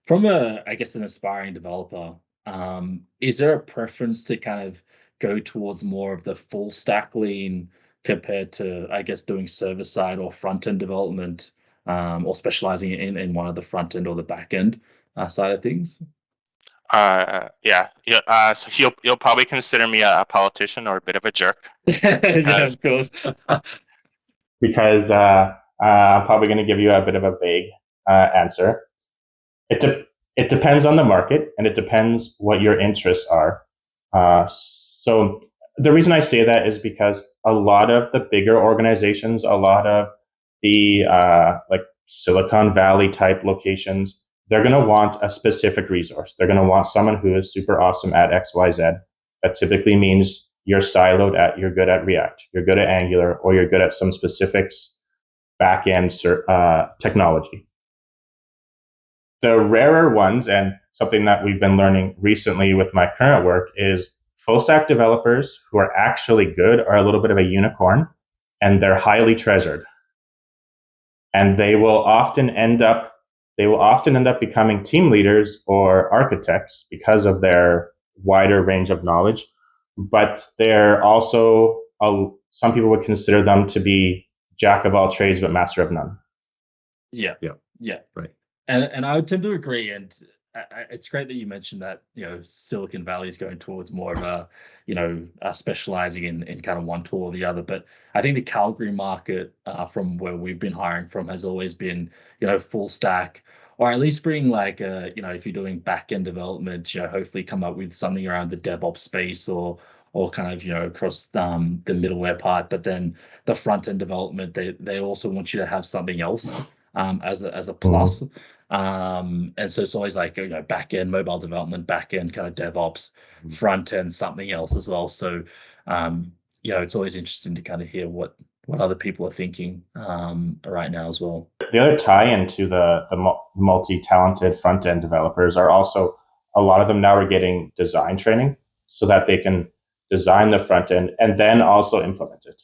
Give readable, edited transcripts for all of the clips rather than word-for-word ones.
From I guess, an aspiring developer, is there a preference to kind of go towards more of the full stack lean compared to, I guess, doing server side or front end development, or specializing in one of the front end or the back end side of things? Yeah, yeah. So you'll probably consider me a politician or a bit of a jerk Yeah, because of course. because I'm probably going to give you a bit of a vague answer. It it depends on the market, and it depends what your interests are. So the reason I say that is because a lot of the bigger organizations, a lot of the like Silicon Valley type locations, they're going to want a specific resource. They're going to want someone who is super awesome at X, Y, Z. That typically means you're siloed at, you're good at React, you're good at Angular, or you're good at some specifics back-end technology. The rarer ones, and something that we've been learning recently with my current work, is full stack developers who are actually good are a little bit of a unicorn, and they're highly treasured. And they will often end up becoming team leaders or architects because of their wider range of knowledge. But they're also some people would consider them to be jack of all trades but master of none. Yeah, Yeah, yeah. right. And I would tend to agree. And it's great that you mentioned that, Silicon Valley is going towards more of a, specializing in kind of one tool or the other. But I think the Calgary market, from where we've been hiring from, has always been, full stack, or at least bring like, if you're doing back end development, hopefully come up with something around the DevOps space, or kind of, across the middleware part. But then the front end development, they also want you to have something else, as a plus. Mhm. And so it's always like, back end mobile development, back end kind of DevOps, front end something else as well. So, it's always interesting to kind of hear what other people are thinking, right now as well. The other tie-in to the multi-talented front-end developers are also, a lot of them now are getting design training so that they can design the front end and then also implement it.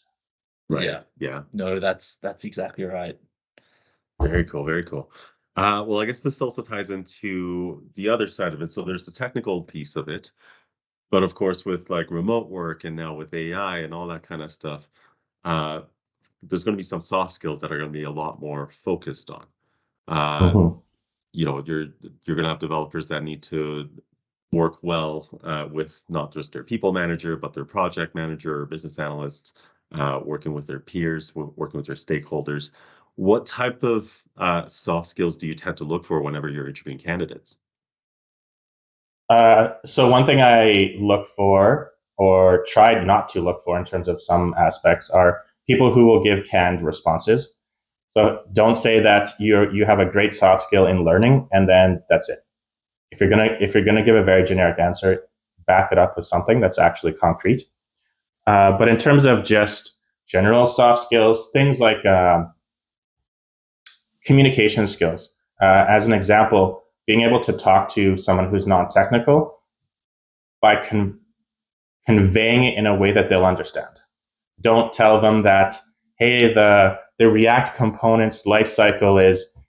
Right. Yeah. Yeah. No, that's exactly right. Very cool. Very cool. Well, I guess this also ties into the other side of it. So there's the technical piece of it, but of course, with like remote work and now with AI and all that kind of stuff, uh, there's going to be some soft skills that are going to be a lot more focused on. Uh, Mhm. you're going to have developers that need to work well with not just their people manager, but their project manager or business analyst, working with their peers, working with their stakeholders. What type of soft skills do you tend to look for whenever you're interviewing candidates? So one thing I look for, or tried not to look for in terms of some aspects, are people who will give canned responses. So don't say that you have a great soft skill in learning and then that's it. If you're gonna give a very generic answer, back it up with something that's actually concrete. But in terms of just general soft skills, things like communication skills. As an example, being able to talk to someone who's non-technical by conveying it in a way that they'll understand. Don't tell them that, hey, the React components lifecycle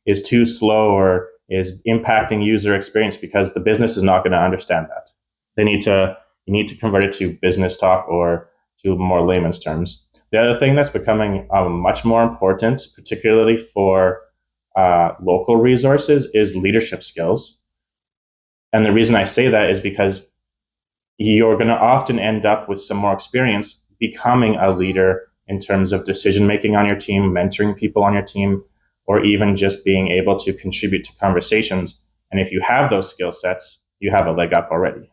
is too slow or is impacting user experience, because the business is not going to understand that. You need to convert it to business talk or to more layman's terms. The other thing that's becoming much more important, particularly for local resources, is leadership skills. And the reason I say that is because you're going to often end up with some more experience becoming a leader in terms of decision making on your team, mentoring people on your team, or even just being able to contribute to conversations. And if you have those skill sets, you have a leg up already.